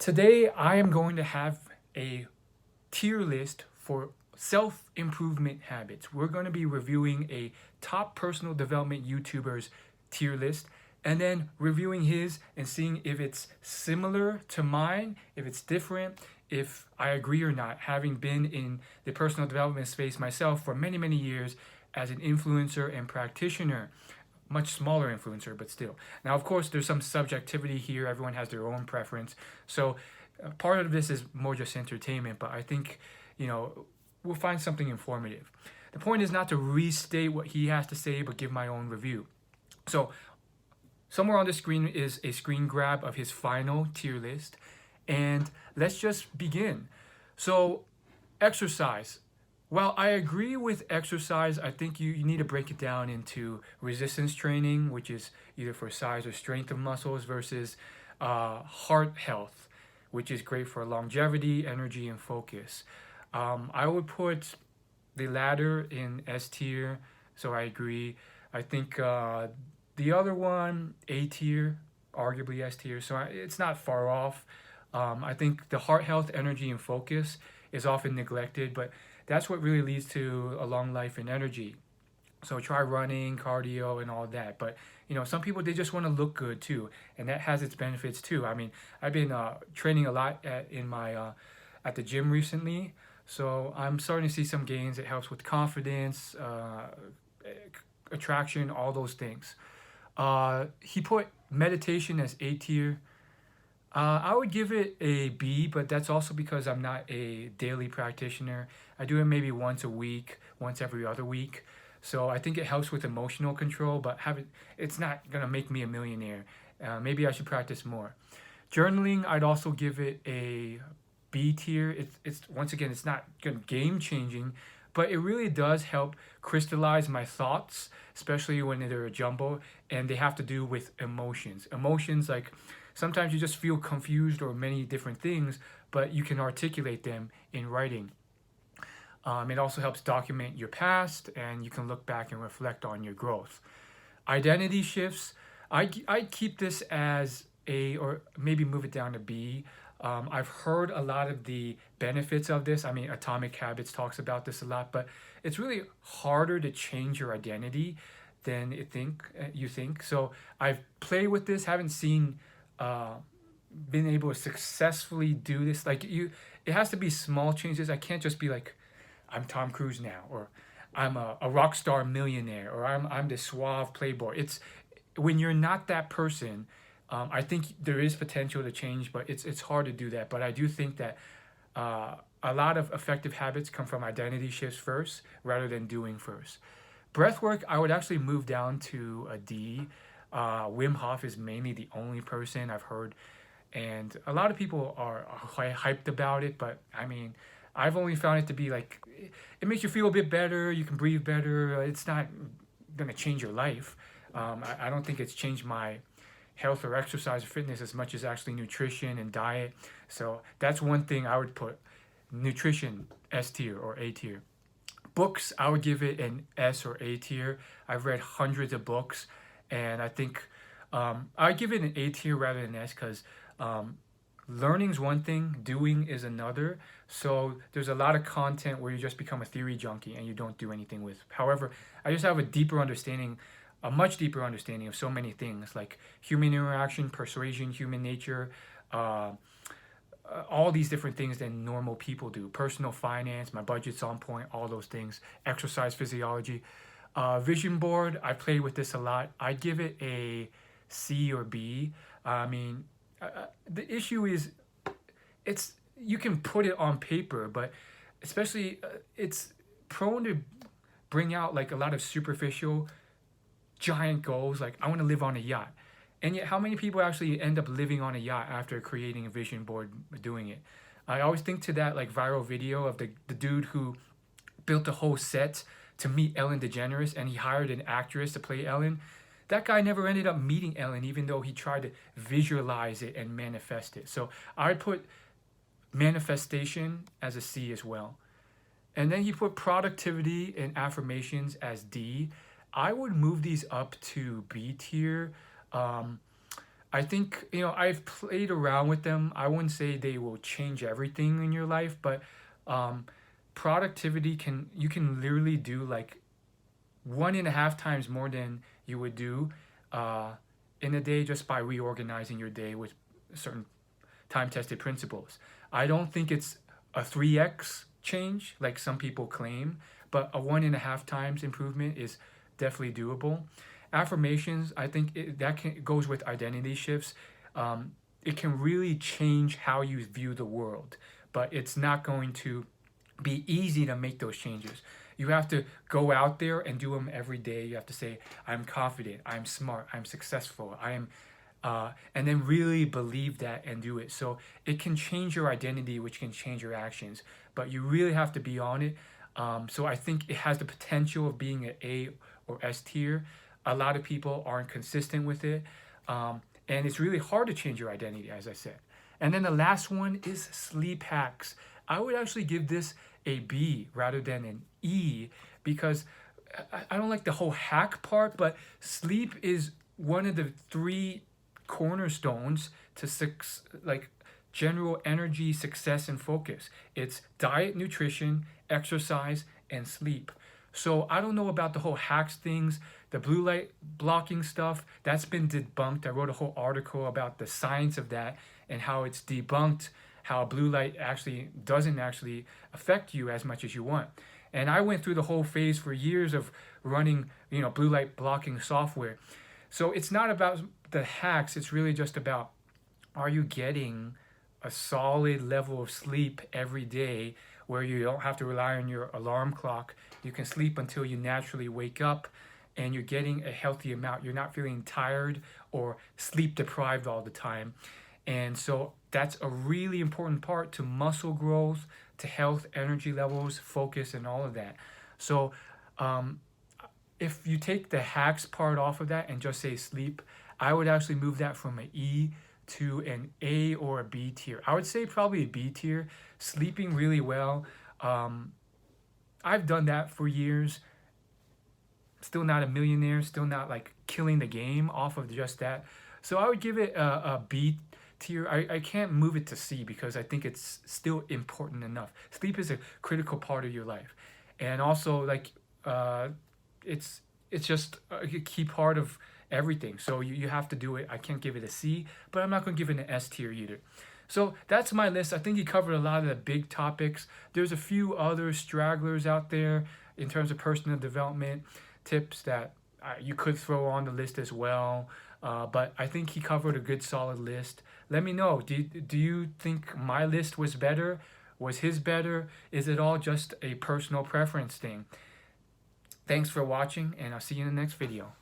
Today, I am going to have a tier list for self improvement habits. We're going to be reviewing a top personal development YouTuber's tier list and then reviewing his and seeing if it's similar to mine, if it's different, if I agree or not, having been in the personal development space myself for many, many years as an influencer and practitioner. Much smaller influencer, but still. Now, of course, there's some subjectivity here. Everyone has their own preference. So, part of this is more just entertainment, but I think, we'll find something informative. The point is not to restate what he has to say, but give my own review. So, somewhere on the screen is a screen grab of his final tier list, and let's just begin. So, exercise. Well, I agree with exercise. I think you need to break it down into resistance training, which is either for size or strength of muscles, versus heart health, which is great for longevity, energy, and focus. I would put the latter in S tier, so I agree. I think the other one, A tier, arguably S tier, so it's not far off. I think the heart health, energy, and focus is often neglected, but that's what really leads to a long life and energy. So try running, cardio, and all that. But some people they just want to look good too, and that has its benefits too. I mean, I've been training a lot in my at the gym recently, so I'm starting to see some gains. It helps with confidence, attraction, all those things. He put meditation as A tier. I would give it a B, but that's also because I'm not a daily practitioner. I do it maybe once a week, once every other week. So I think it helps with emotional control, but it's not gonna make me a millionaire. Maybe I should practice more. Journaling, I'd also give it a B tier. It's once again, it's not game changing, but it really does help crystallize my thoughts, especially when they're a jumble and they have to do with emotions. Emotions like sometimes you just feel confused or many different things, but you can articulate them in writing. It also helps document your past and you can look back and reflect on your growth. Identity shifts, I keep this as A or maybe move it down to B. I've heard a lot of the benefits of this. I mean, Atomic Habits talks about this a lot, but it's really harder to change your identity than you think. So I've played with this, haven't seen uh, been able to successfully do this. It has to be small changes. I can't just be like, I'm Tom Cruise now, or I'm a rock star millionaire, or I'm this suave playboy. It's when you're not that person. I think there is potential to change, but it's hard to do that. But I do think that a lot of effective habits come from identity shifts first, rather than doing first. Breath work, I would actually move down to a D. Wim Hof is mainly the only person I've heard, and a lot of people are quite hyped about it. But I mean, I've only found it to be like it makes you feel a bit better. You can breathe better. It's not gonna change your life. I don't think it's changed my health or exercise or fitness as much as actually nutrition and diet. So that's one thing I would put nutrition S tier or A tier. Books, I would give it an S or A tier. I've read hundreds of books, and I think I give it an A tier rather than S because learning's one thing, doing is another. So there's a lot of content where you just become a theory junkie and you don't do anything with. However, I just have a much deeper understanding of so many things like human interaction, persuasion, human nature, uh, all these different things than normal people do. Personal finance, my budget's on point, all those things. Exercise physiology. Vision board, I played with this a lot. I'd give it a C or B. I mean, the issue is it's you can put it on paper, but especially it's prone to bring out like a lot of superficial giant goals. Like I want to live on a yacht, and yet how many people actually end up living on a yacht after creating a vision board doing it? I always think to that like viral video of the dude who built a whole set to meet Ellen DeGeneres, and he hired an actress to play Ellen. That guy never ended up meeting Ellen, even though he tried to visualize it and manifest it. So I put manifestation as a C as well. And then he put productivity and affirmations as D. I would move these up to B tier. Um, I think, I've played around with them. I wouldn't say they will change everything in your life, but um, productivity you can literally do like 1.5 times more than you would do uh, in a day just by reorganizing your day with certain time-tested principles. I don't think it's a 3x change like some people claim, but a 1.5 times improvement is definitely doable. Affirmations, I think goes with identity shifts. It can really change how you view the world, but it's not going to be easy to make those changes. You have to go out there and do them every day. You have to say, I'm confident, I'm smart, I'm successful, and then really believe that and do it. So it can change your identity, which can change your actions, but you really have to be on it. So I think it has the potential of being an A or S tier. A lot of people aren't consistent with it. And it's really hard to change your identity, as I said. And then the last one is sleep hacks. I would actually give this a B rather than an E because I don't like the whole hack part, but sleep is one of the three cornerstones to general energy, success, and focus. It's diet, nutrition, exercise, and sleep. So I don't know about the whole hacks things, the blue light blocking stuff. That's been debunked. I wrote a whole article about the science of that and how it's debunked, how blue light actually doesn't actually affect you as much as you want. And I went through the whole phase for years of running, blue light blocking software. So it's not about the hacks. It's really just about, are you getting a solid level of sleep every day where you don't have to rely on your alarm clock? You can sleep until you naturally wake up and you're getting a healthy amount. You're not feeling tired or sleep deprived all the time. And so that's a really important part to muscle growth, to health, energy levels, focus, and all of that. So if you take the hacks part off of that and just say sleep, I would actually move that from an E to an A or a B tier. I would say probably a B tier. Sleeping really well. I've done that for years. Still not a millionaire. Still not like killing the game off of just that. So I would give it a B tier. I can't move it to C because I think it's still important enough. Sleep is a critical part of your life. And also it's just a key part of everything. So you have to do it. I can't give it a C, but I'm not going to give it an S tier either. So that's my list. I think he covered a lot of the big topics. There's a few other stragglers out there in terms of personal development tips that you could throw on the list as well. But I think he covered a good solid list. Let me know. Do you think my list was better? Was his better? Is it all just a personal preference thing? Thanks for watching, and I'll see you in the next video.